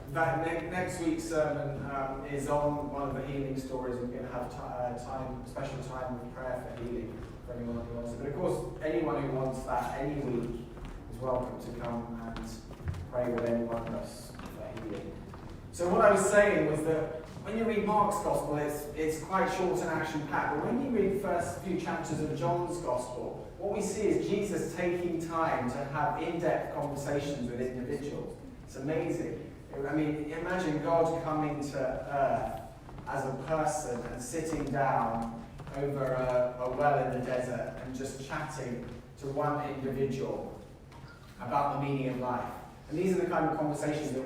In fact, next week's sermon is on one of the healing stories. We're going to have special time of prayer for healing for anyone who wants it. But of course, anyone who wants that any week is welcome to come and pray with any one of us for healing. So what I was saying was that when you read Mark's Gospel, it's quite short and action-packed. But when you read the first few chapters of John's Gospel, what we see is Jesus taking time to have in-depth conversations with individuals. It's amazing. I mean, imagine God coming to earth as a person and sitting down over a well in the desert and just chatting to one individual about the meaning of life. And these are the kind of conversations that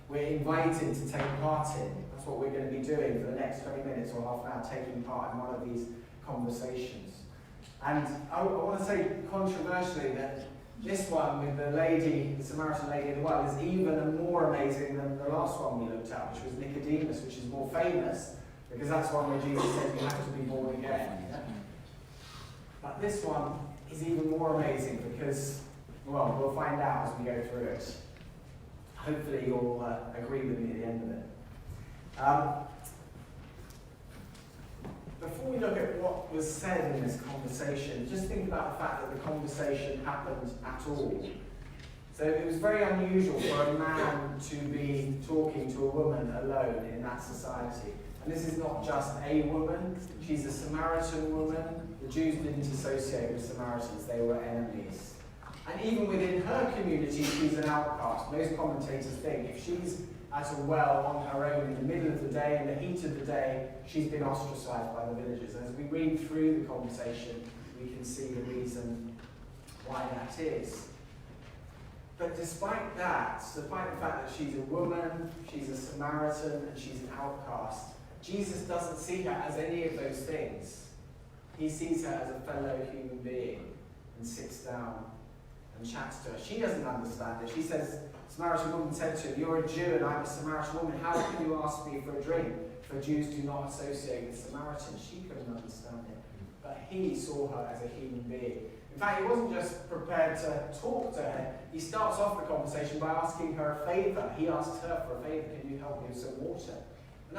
we're invited to take part in. That's what we're going to be doing for the next 20 minutes or half an hour, taking part in one of these conversations. And I want to say controversially that this one with the Samaritan lady in the well, is even more amazing than the last one we looked at, which was Nicodemus, which is more famous, because that's one where Jesus said you have to be born again. Yeah? But this one is even more amazing because, well, we'll find out as we go through it. Hopefully you'll agree with me at the end of it. Before we look at what was said in this conversation, just think about the fact that the conversation happened at all. So it was very unusual for a man to be talking to a woman alone in that society. And this is not just a woman, she's a Samaritan woman. The Jews didn't associate with Samaritans, they were enemies. And even within her community, she's an outcast. Most commentators think if she's at a well on her own in the middle of the day, in the heat of the day, she's been ostracized by the villagers. And as we read through the conversation, we can see the reason why that is. But despite the fact that she's a woman, she's a Samaritan, and she's an outcast, Jesus doesn't see her as any of those things. He sees her as a fellow human being and sits down and chats to her. She doesn't understand it. She says, Samaritan woman said to him, "You're a Jew and I'm a Samaritan woman. How can you ask me for a drink?" For Jews do not associate with Samaritans. She couldn't understand it. But he saw her as a human being. In fact, he wasn't just prepared to talk to her. He starts off the conversation by asking her a favour. He asked her for a favour. Can you help me with some water? And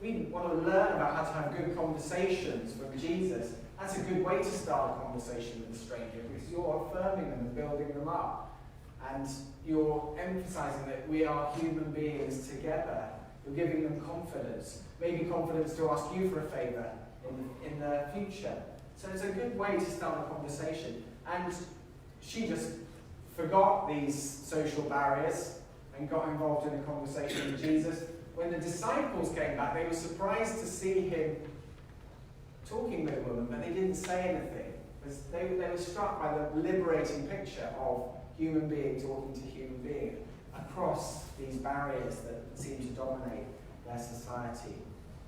we want to learn about how to have good conversations with Jesus. That's a good way to start a conversation with a stranger because you're affirming them and building them up. And you're emphasizing that we are human beings together. You're giving them confidence. Maybe confidence to ask you for a favour in the future. So it's a good way to start a conversation. And she just forgot these social barriers and got involved in a conversation with Jesus. When the disciples came back, they were surprised to see him talking with a woman, but they didn't say anything. They were struck by the liberating picture of human being talking to human being across these barriers that seem to dominate their society.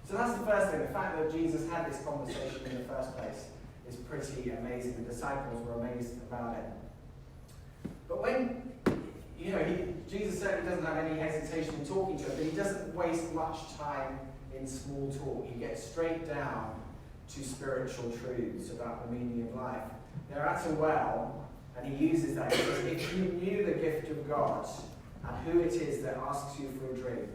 So that's the first thing. The fact that Jesus had this conversation in the first place is pretty amazing. The disciples were amazed about it. But when, Jesus certainly doesn't have any hesitation in talking to her, but he doesn't waste much time in small talk. He gets straight down to spiritual truths about the meaning of life. They're at a well, and he uses that. He says, if you knew the gift of God and who it is that asks you for a drink,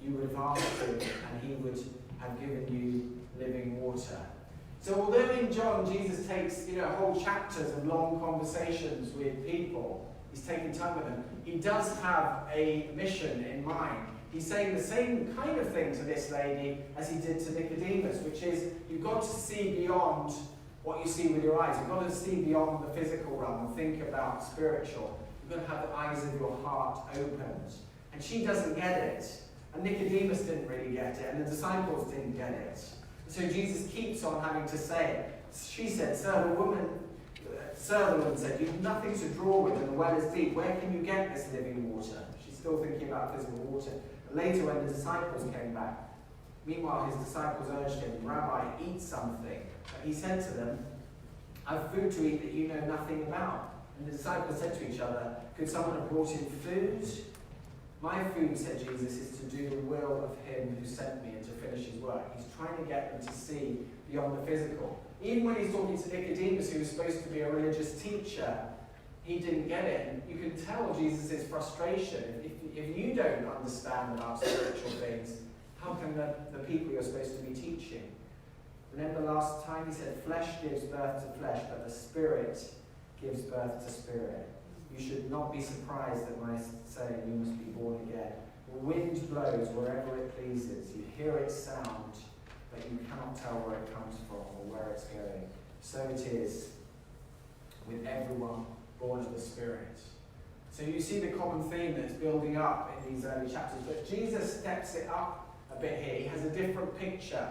you would have asked him and he would have given you living water. So although in John Jesus takes whole chapters of long conversations with people, he's taking time with them, he does have a mission in mind. He's saying the same kind of thing to this lady as he did to Nicodemus, which is you've got to see beyond what you see with your eyes. You've got to see beyond the physical realm and think about spiritual. You've got to have the eyes of your heart opened. And she doesn't get it. And Nicodemus didn't really get it. And the disciples didn't get it. So Jesus keeps on having to say it. She said, Sir, the woman said, you've nothing to draw with and the well is deep. Where can you get this living water? She's still thinking about physical water. And later when the disciples came back, meanwhile his disciples urged him, Rabbi, eat something. But he said to them, I have food to eat that you know nothing about. And the disciples said to each other, could someone have brought in food? My food, said Jesus, is to do the will of him who sent me and to finish his work. He's trying to get them to see beyond the physical. Even when he's talking to Nicodemus, who was supposed to be a religious teacher, he didn't get it. And you can tell Jesus' frustration. If you don't understand about spiritual things, how can the people you're supposed to be teaching? Remember last time he said, flesh gives birth to flesh, but the Spirit gives birth to spirit. You should not be surprised at my saying you must be born again. The wind blows wherever it pleases. You hear its sound, but you cannot tell where it comes from or where it's going. So it is with everyone born of the Spirit. So you see the common theme that's building up in these early chapters. But Jesus steps it up a bit here. He has a different picture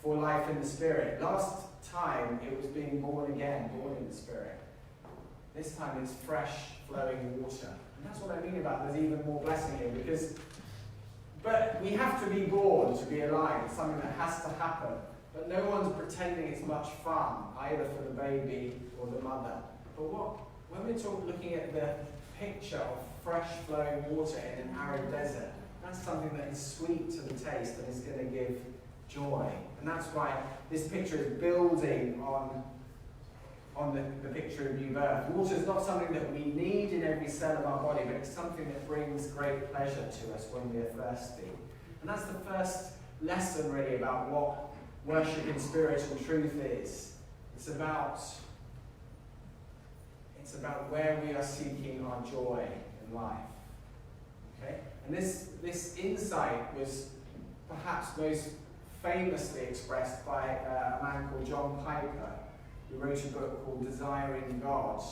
for life in the Spirit. Last time it was being born again, born in the Spirit. This time it's fresh flowing water. And that's what I mean about there's even more blessing here, but we have to be born to be alive. It's something that has to happen. But no one's pretending it's much fun, either for the baby or the mother. But when we're looking at the picture of fresh flowing water in an arid desert, that's something that is sweet to the taste and is going to give joy. And that's why this picture is building on the picture of new birth. Water is not something that we need in every cell of our body, but it's something that brings great pleasure to us when we are thirsty. And that's the first lesson really about what worship in spirit and truth is. It's about where we are seeking our joy in life. Okay? And this insight was perhaps most famously expressed by a man called John Piper, who wrote a book called Desiring God,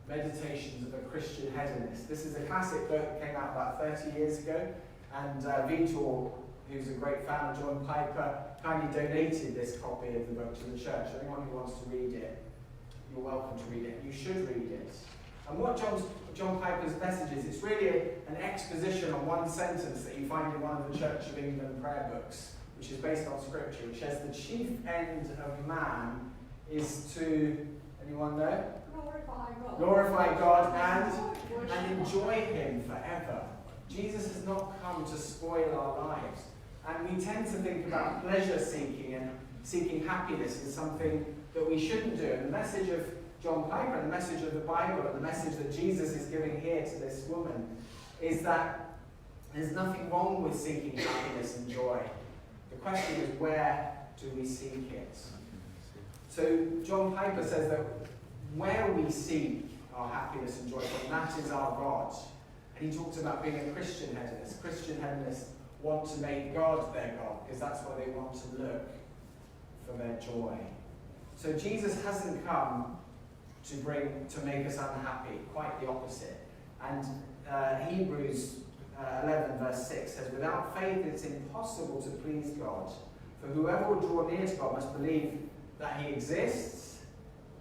Meditations of a Christian Hedonist. This is a classic book that came out about 30 years ago, and Vitor, who's a great fan of John Piper, kindly donated this copy of the book to the church. Anyone who wants to read it, you're welcome to read it. You should read it. And what John Piper's message is, it's really an exposition on one sentence that you find in one of the Church of England prayer books, which is based on Scripture, which says the chief end of man is to, anyone know? Glorify God and enjoy Him forever. Jesus has not come to spoil our lives. And we tend to think about pleasure seeking and seeking happiness as something that we shouldn't do. And the message of John Piper and the message of the Bible and the message that Jesus is giving here to this woman is that there's nothing wrong with seeking happiness and joy. The question is, where do we seek it? So John Piper says that where we seek our happiness and joy from, that is our God. And he talks about being a Christian hedonist. Christian hedonists want to make God their God because that's where they want to look for their joy. So Jesus hasn't come to make us unhappy, quite the opposite. And Hebrews 11 verse 6 says, without faith it's impossible to please God. For whoever will draw near to God must believe that He exists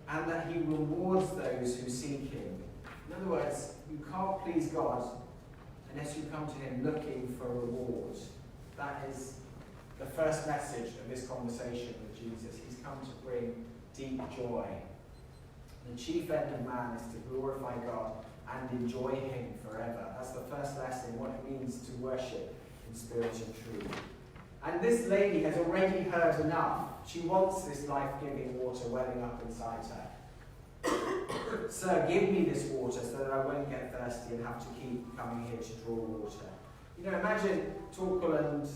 and that He rewards those who seek Him. In other words, you can't please God unless you come to Him looking for a reward. That is the first message of this conversation with Jesus. He's come to bring deep joy. The chief end of man is to glorify God and enjoy Him forever. That's the first lesson, what it means to worship in spirit and truth. And this lady has already heard enough. She wants this life-giving water welling up inside her. Sir, give me this water so that I won't get thirsty and have to keep coming here to draw water. You know, imagine Torquil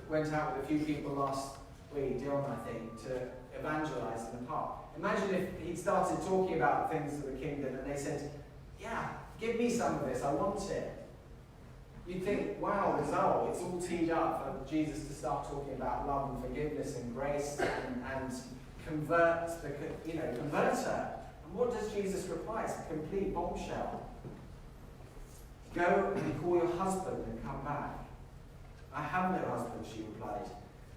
went out with a few people last week, Dion, I think, to evangelise in the park. Imagine if he'd started talking about things of the kingdom and they said, yeah, give me some of this, I want it. You'd think, wow, it's all teed up for Jesus to start talking about love and forgiveness and grace and convert her. And what does Jesus reply? It's a complete bombshell. Go and call your husband and come back. I have no husband, she replied.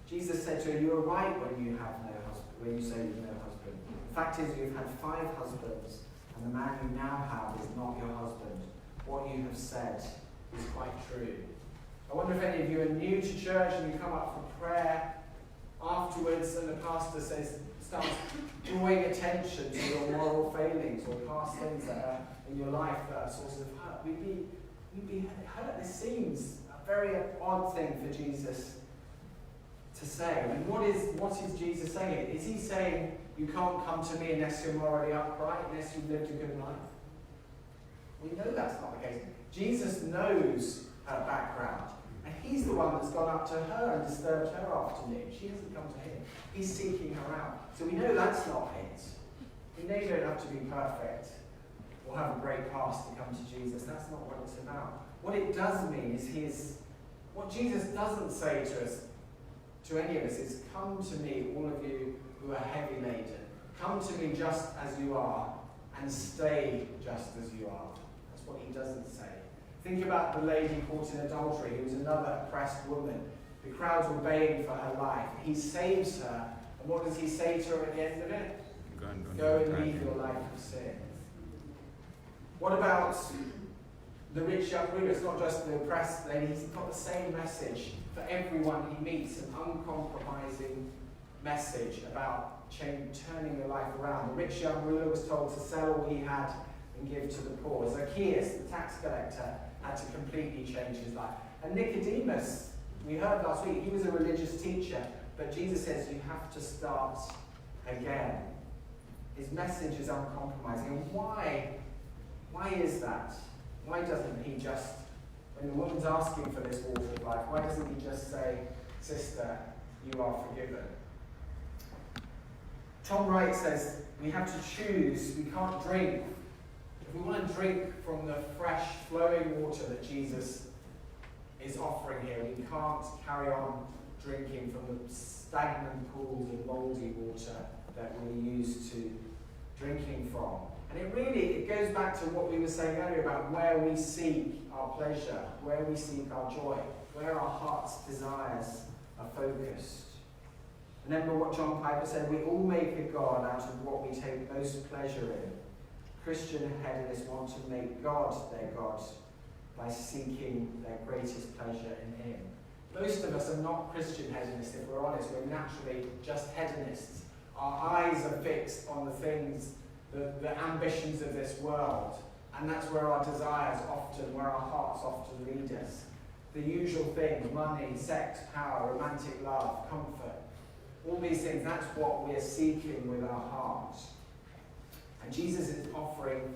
Jesus said to her, you are right when you have no husband, when you say you have no husband. The fact is, you've had 5 husbands, and the man you now have is not your husband. What you have said is quite true. I wonder if any of you are new to church and you come up for prayer afterwards and the pastor starts drawing attention to your moral failings or past things that are in your life that are sources of hurt. We'd be hurt. This seems a very odd thing for Jesus to say. I mean, what is Jesus saying? Is he saying you can't come to me unless you're morally upright, unless you've lived a good life? We know that's not the case. Jesus knows her background. And he's the one that's gone up to her and disturbed her afternoon. She hasn't come to him. He's seeking her out. So we know that's not it. We know you don't have to be perfect or have a great past to come to Jesus. That's not what it's about. What it does mean is what Jesus doesn't say to us, to any of us, is come to me, all of you who are heavy laden. Come to me just as you are and stay just as you are. That's what he doesn't say. Think about the lady caught in adultery, who was another oppressed woman. The crowds were baying for her life. He saves her, and what does he say to her at the end of it? Go and leave your life of sin. What about the rich young ruler? It's not just the oppressed lady. He's got the same message for everyone he meets, an uncompromising message about turning your life around. The rich young ruler was told to sell all he had and give to the poor. Zacchaeus, the tax collector, had to completely change his life. And Nicodemus, we heard last week, he was a religious teacher, but Jesus says you have to start again. His message is uncompromising. And why is that? Why doesn't he just, when the woman's asking for this water of life, why doesn't he just say, sister, you are forgiven? Tom Wright says we have to choose. We can't drink. If we want to drink from the fresh, flowing water that Jesus is offering here, we can't carry on drinking from the stagnant pools of mouldy water that we're used to drinking from. And it goes back to what we were saying earlier about where we seek our pleasure, where we seek our joy, where our heart's desires are focused. Remember what John Piper said, we all make a God out of what we take most pleasure in. Christian hedonists want to make God their God by seeking their greatest pleasure in him. Most of us are not Christian hedonists, if we're honest. We're naturally just hedonists. Our eyes are fixed on the things, the ambitions of this world. And that's where our desires often, where our hearts often lead us. The usual things, money, sex, power, romantic love, comfort. All these things, that's what we're seeking with our hearts. And Jesus is offering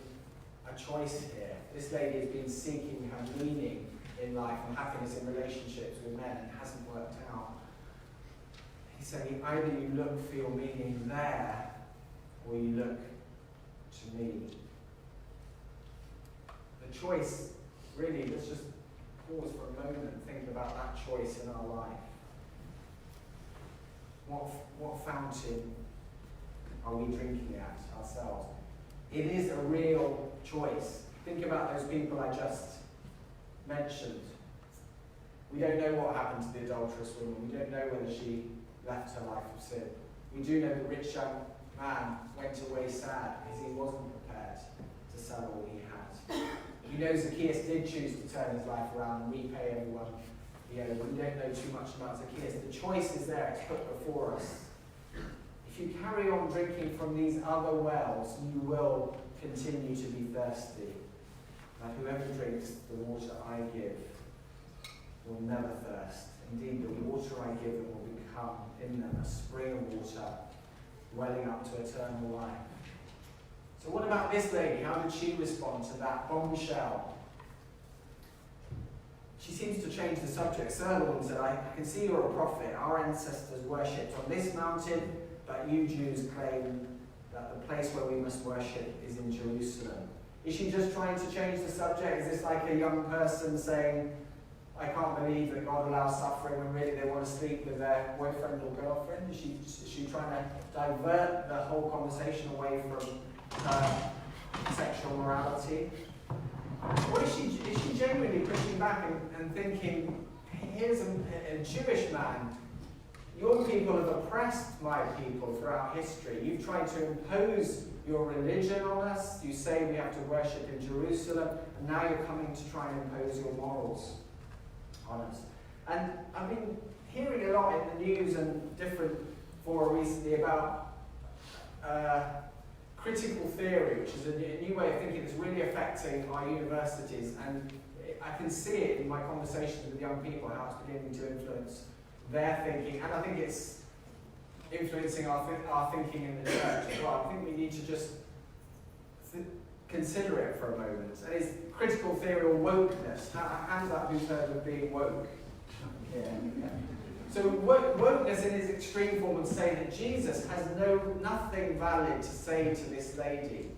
a choice here. This lady has been seeking her meaning in life and happiness in relationships with men and it hasn't worked out. He's saying either you look for your meaning there or you look to me. The choice, really, let's just pause for a moment and think about that choice in our life. What fountain are we drinking at ourselves? It is a real choice. Think about those people I just mentioned. We don't know what happened to the adulterous woman. We don't know whether she left her life of sin. We do know the rich young man went away sad because he wasn't prepared to sell all he had. We know Zacchaeus did choose to turn his life around and repay everyone he owed. We don't know too much about Zacchaeus. The choice is there, it's put before us. If you carry on drinking from these other wells, you will continue to be thirsty. But whoever drinks the water I give will never thirst. Indeed, the water I give them will become in them a spring of water welling up to eternal life. So what about this lady? How did she respond to that bombshell? She seems to change the subject. Sermon said, I can see you're a prophet. Our ancestors worshipped on this mountain, but you Jews claim that the place where we must worship is in Jerusalem. Is she just trying to change the subject? Is this like a young person saying, I can't believe that God allows suffering when really they want to sleep with their boyfriend or girlfriend? Is she trying to divert the whole conversation away from her sexual morality? Or is she genuinely pushing back and thinking, here's a Jewish man. Your people have oppressed my people throughout history. You've tried to impose your religion on us. You say we have to worship in Jerusalem, and now you're coming to try and impose your morals on us. And I've been hearing a lot in the news and different fora recently about critical theory, which is a new way of thinking that's really affecting our universities. And I can see it in my conversations with young people, how it's beginning to influence their thinking. And I think it's influencing our thinking in the church as well. I think we need to just consider it for a moment. And it's critical theory or wokeness. Hands up who's heard of being woke? Yeah. So wokeness in its extreme form would say that Jesus has nothing valid to say to this lady.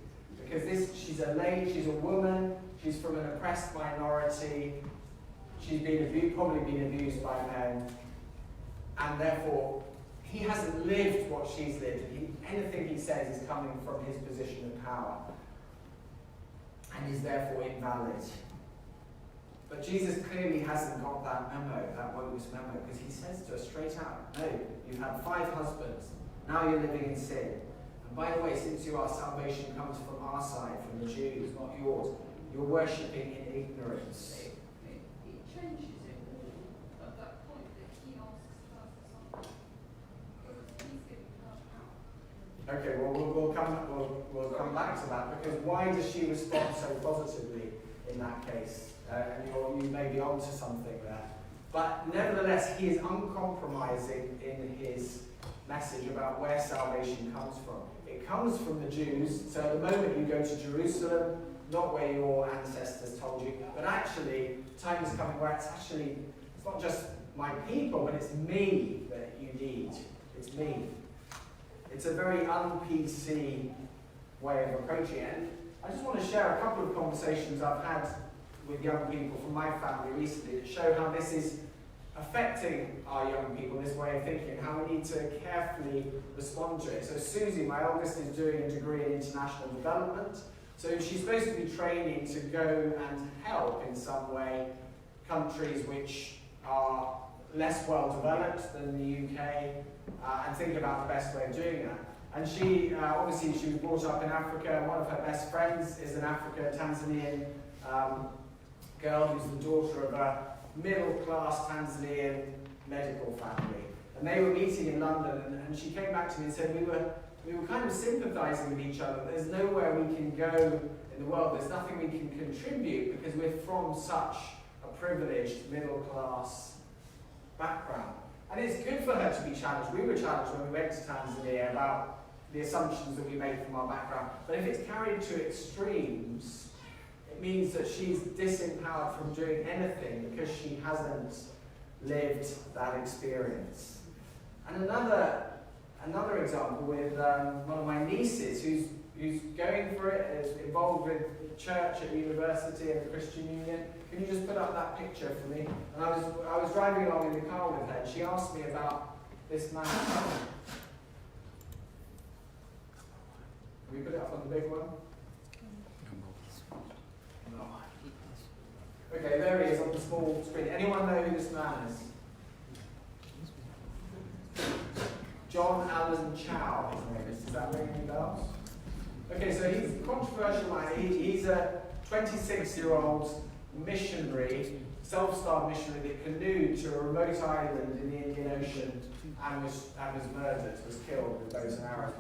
Because she's a lady, she's a woman, she's from an oppressed minority, she's probably been abused by men, and therefore he hasn't lived what she's lived. Anything he says is coming from his position of power, and is therefore invalid. But Jesus clearly hasn't got that memo, that wokeness memo, because he says to her straight out, no, you've had 5 husbands, now you're living in sin. And by the way, since our salvation comes from our side, from the Jews, not yours, you're worshipping in ignorance. It changes it all at that point that he asks her for something. Because he's giving her power. Okay, well, we'll come back to that, because why does she respond so positively in that case? And you may be onto something there. But nevertheless, he is uncompromising in his message about where salvation comes from. It comes from the Jews, so at the moment you go to Jerusalem, not where your ancestors told you, but actually, time is coming where it's not just my people, but it's me that you need. It's me. It's a very un-PC way of approaching it. And I just want to share a couple of conversations I've had with young people from my family recently that show how this is affecting our young people, this way of thinking, how we need to carefully respond to it. So Susie, my oldest, is doing a degree in international development. So she's supposed to be training to go and help in some way countries which are less well developed than the UK and think about the best way of doing that. And she, obviously she was brought up in Africa. One of her best friends is an Tanzanian girl who's the daughter of a middle-class Tanzanian medical family. And they were meeting in London, and she came back to me and said, we were kind of sympathising with each other. There's nowhere we can go in the world. There's nothing we can contribute because we're from such a privileged middle-class background. And it's good for her to be challenged. We were challenged when we went to Tanzania about the assumptions that we made from our background. But if it's carried to extremes, it means that she's disempowered from doing anything because she hasn't lived that experience. And another example with one of my nieces who's going for it, is involved with church at university and the Christian Union. Can you just put up that picture for me? And I was driving along in the car with her, and she asked me about this man. Can we put it up on the big one? No. Okay, there he is on the small screen. Anyone know who this man is? John Allen Chow, his name is. Does that ring any bells? Okay, so he's a controversial man. He's a 26-year-old missionary, self-styled missionary that canoed to a remote island in the Indian Ocean and was murdered, was killed with bows and arrows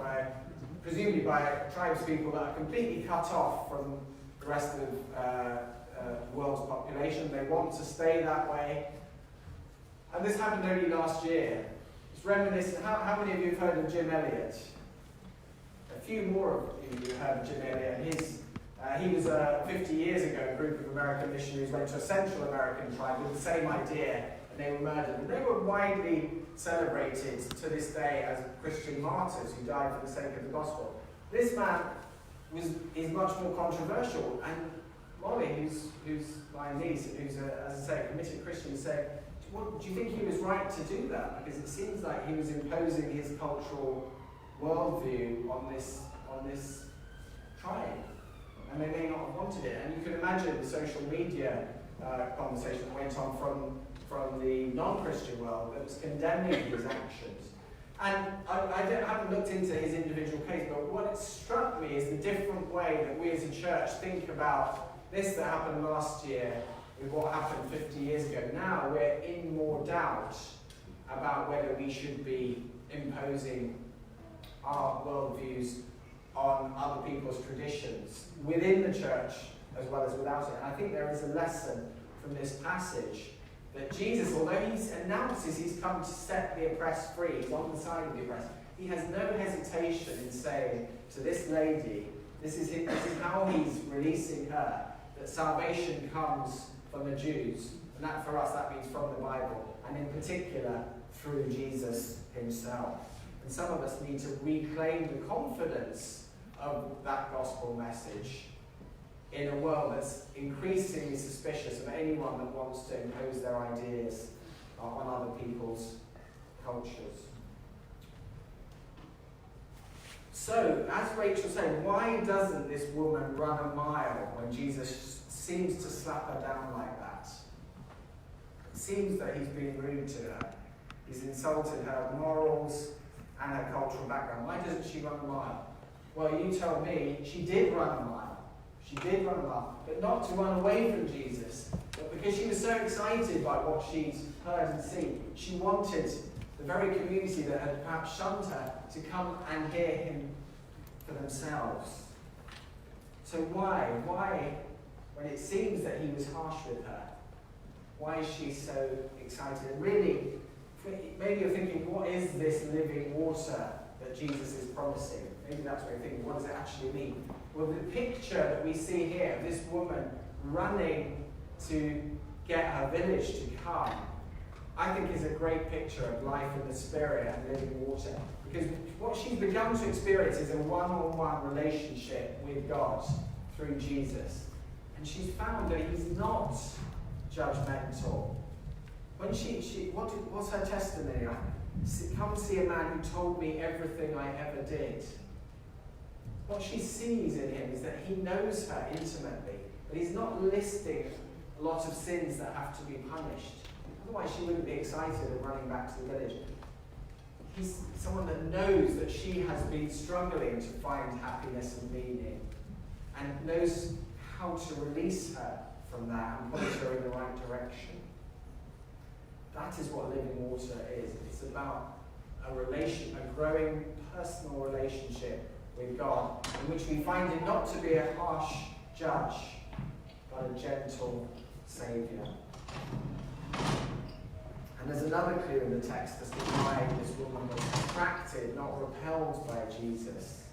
presumably by tribes people that are completely cut off from the rest of the world's population. They want to stay that way. And this happened only last year. It's reminiscent. How many of you have heard of Jim Elliot? A few more of you have heard of Jim Elliot. He was 50 years ago, a group of American missionaries went to a Central American tribe with the same idea, and they were murdered. And they were widely celebrated to this day as Christian martyrs who died for the sake of the gospel. This man is much more controversial, and Molly, who's my niece, and who's, as I say, a committed Christian, said, do you think he was right to do that? Because it seems like he was imposing his cultural worldview on this tribe. And they may not have wanted it. And you can imagine the social media conversation that went on from the non-Christian world that was condemning his actions. And I haven't looked into his individual case, but what it struck me is the different way that we as a church think about this that happened last year with what happened 50 years ago. Now we're in more doubt about whether we should be imposing our worldviews on other people's traditions within the church as well as without it. And I think there is a lesson from this passage that Jesus, although he announces he's come to set the oppressed free, he's on the side of the oppressed, he has no hesitation in saying to this lady, This is how he's releasing her, that salvation comes from the Jews. And that for us, that means from the Bible. And in particular, through Jesus himself. And some of us need to reclaim the confidence of that gospel message in a world that's increasingly suspicious of anyone that wants to impose their ideas on other people's cultures. So, as Rachel said, why doesn't this woman run a mile when Jesus seems to slap her down like that? It seems that he's been rude to her. He's insulted her morals and her cultural background. Why doesn't she run a mile? Well, you tell me she did run a mile. She did run a mile, but not to run away from Jesus, but because she was so excited by what she'd heard and seen. She wanted the very community that had perhaps shunned her to come and hear him for themselves. So why, when it seems that he was harsh with her, why is she so excited? And really, maybe you're thinking, what is this living water that Jesus is promising? Maybe that's what you're thinking, what does it actually mean? Well, the picture that we see here of this woman running to get her village to come, I think is a great picture of life in the Spirit and living water. Because what she's begun to experience is a one-on-one relationship with God through Jesus. And she's found that he's not judgmental. When what's her testimony? Come see a man who told me everything I ever did. What she sees in him is that he knows her intimately, but he's not listing a lot of sins that have to be punished. Otherwise she wouldn't be excited and running back to the village. He's someone that knows that she has been struggling to find happiness and meaning, and knows how to release her from that and point her in the right direction. That is what living water is. It's about a growing personal relationship with God, in which we find him not to be a harsh judge, but a gentle Saviour. And there's another clue in the text as to why this woman was attracted, not repelled by Jesus.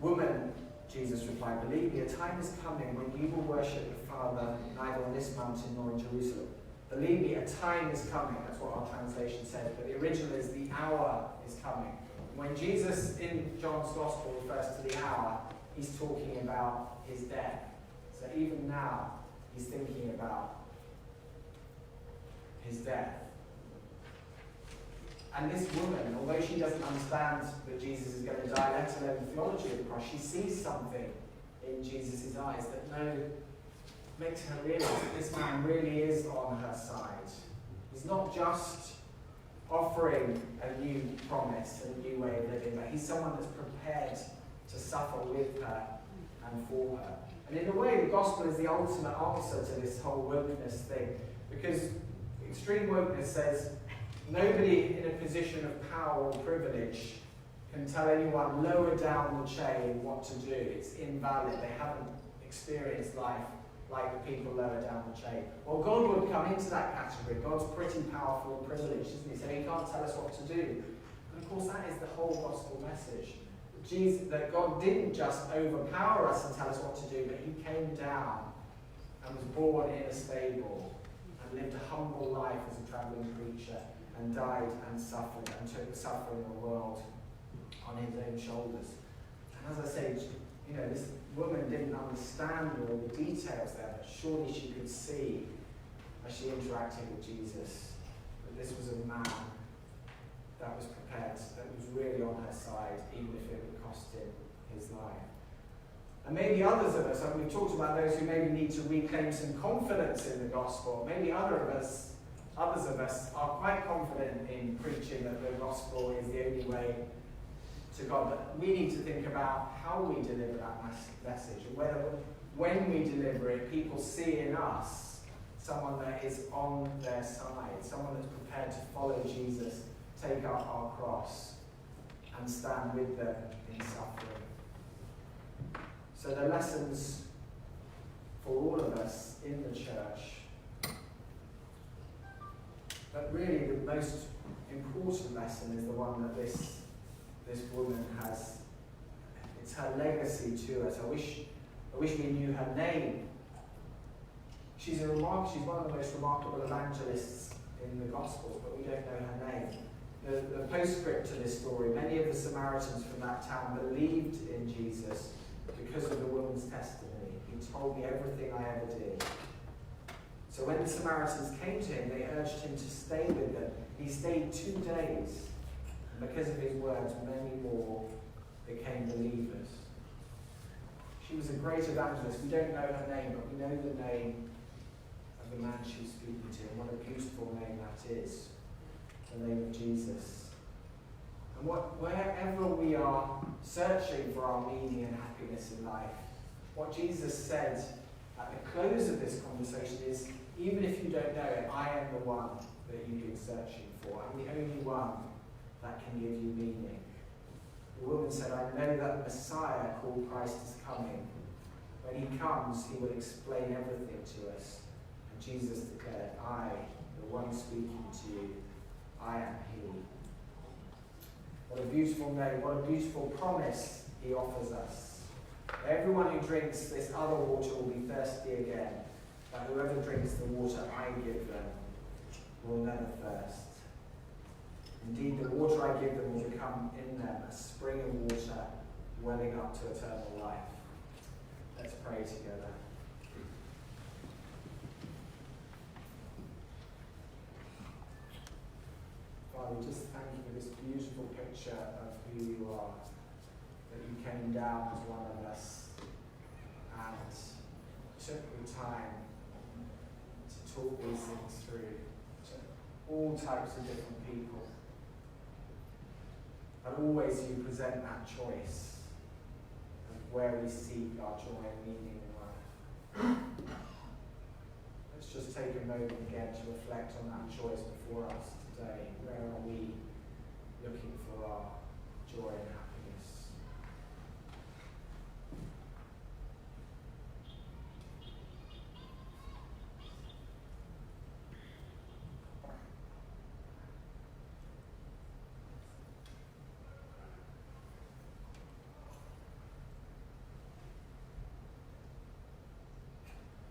Woman, Jesus replied, believe me, a time is coming when you will worship the Father neither on this mountain nor in Jerusalem. Believe me, a time is coming. That's what our translation says. But the original is the hour is coming. When Jesus in John's Gospel refers to the hour, he's talking about his death. So even now, he's thinking about his death. And this woman, although she doesn't understand that Jesus is going to die, let alone the theology of the cross, she sees something in Jesus' eyes that makes her realise that this man really is on her side. He's not just offering a new promise, a new way of living, but he's someone that's prepared to suffer with her and for her. And in a way, the gospel is the ultimate answer to this whole wokeness thing, because extreme wokeness says nobody in a position of power or privilege can tell anyone lower down the chain what to do. It's invalid. They haven't experienced life like the people lower down the chain. Well, God would come into that category. God's pretty powerful and privileged, isn't he? So he can't tell us what to do. And of course, that is the whole gospel message. That God didn't just overpower us and tell us what to do, but he came down and was born in a stable and lived a humble life as a travelling preacher and died and suffered and took the suffering of the world on his own shoulders. And as I say, this woman didn't understand all the details there, but surely she could see as she interacted with Jesus that this was a man that was prepared, that was really on her side, even if it would cost him his life. And maybe others of us, and we've talked about those who maybe need to reclaim some confidence in the gospel. Maybe others of us are quite confident in preaching that the gospel is the only way to God, but we need to think about how we deliver that message, and whether when we deliver it, people see in us someone that is on their side, someone that's prepared to follow Jesus, take up our cross, and stand with them in suffering. So the lessons for all of us in the church, but really the most important lesson is the one that this this woman has, it's her legacy to us. I wish we knew her name. She's one of the most remarkable evangelists in the Gospels, but we don't know her name. The postscript to this story, many of the Samaritans from that town believed in Jesus because of the woman's testimony. He told me everything I ever did. So when the Samaritans came to him, they urged him to stay with them. He stayed 2 days, and because of his words, many more became believers. She was a great evangelist. We don't know her name, but we know the name of the man she was speaking to, and what a beautiful name that is, the name of Jesus. And wherever we are searching for our meaning and happiness in life, what Jesus said at the close of this conversation is, even if you don't know it, I am the one that you've been searching for. I'm the only one that can give you meaning. The woman said, I know that Messiah called Christ is coming. When he comes, he will explain everything to us. And Jesus declared, I, the one speaking to you, I am he. What a beautiful name, what a beautiful promise he offers us. Everyone who drinks this other water will be thirsty again, but whoever drinks the water I give them will never thirst. Indeed, the water I give them will become in them a spring of water welling up to eternal life. Let's pray together. Father, we just thank you for this beautiful picture of who you are, that you came down as one of us and took the time to talk these things through to all types of different people. But always you present that choice of where we seek our joy and meaning in life. Let's just take a moment again to reflect on that choice before us today. Where are we looking for our joy and happiness?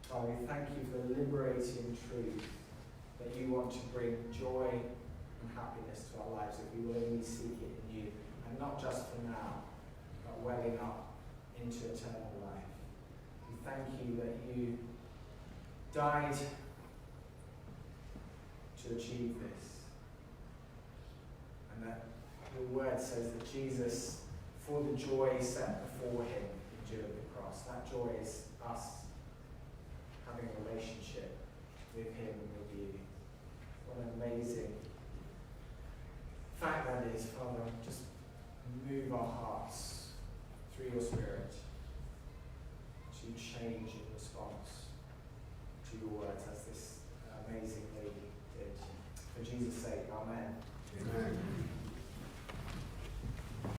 Father, we thank you for the liberating truth that you want to bring joy and happiness to our lives, if we will only seek it in you, and not just for now, but welling up into eternal life. We thank you that you died to achieve this, and that your word says that Jesus, for the joy set before him, endured the cross. That joy is us having a relationship with him and with you. What an amazing fact that is, Father. Just move our hearts through your Spirit to change in response to your words as this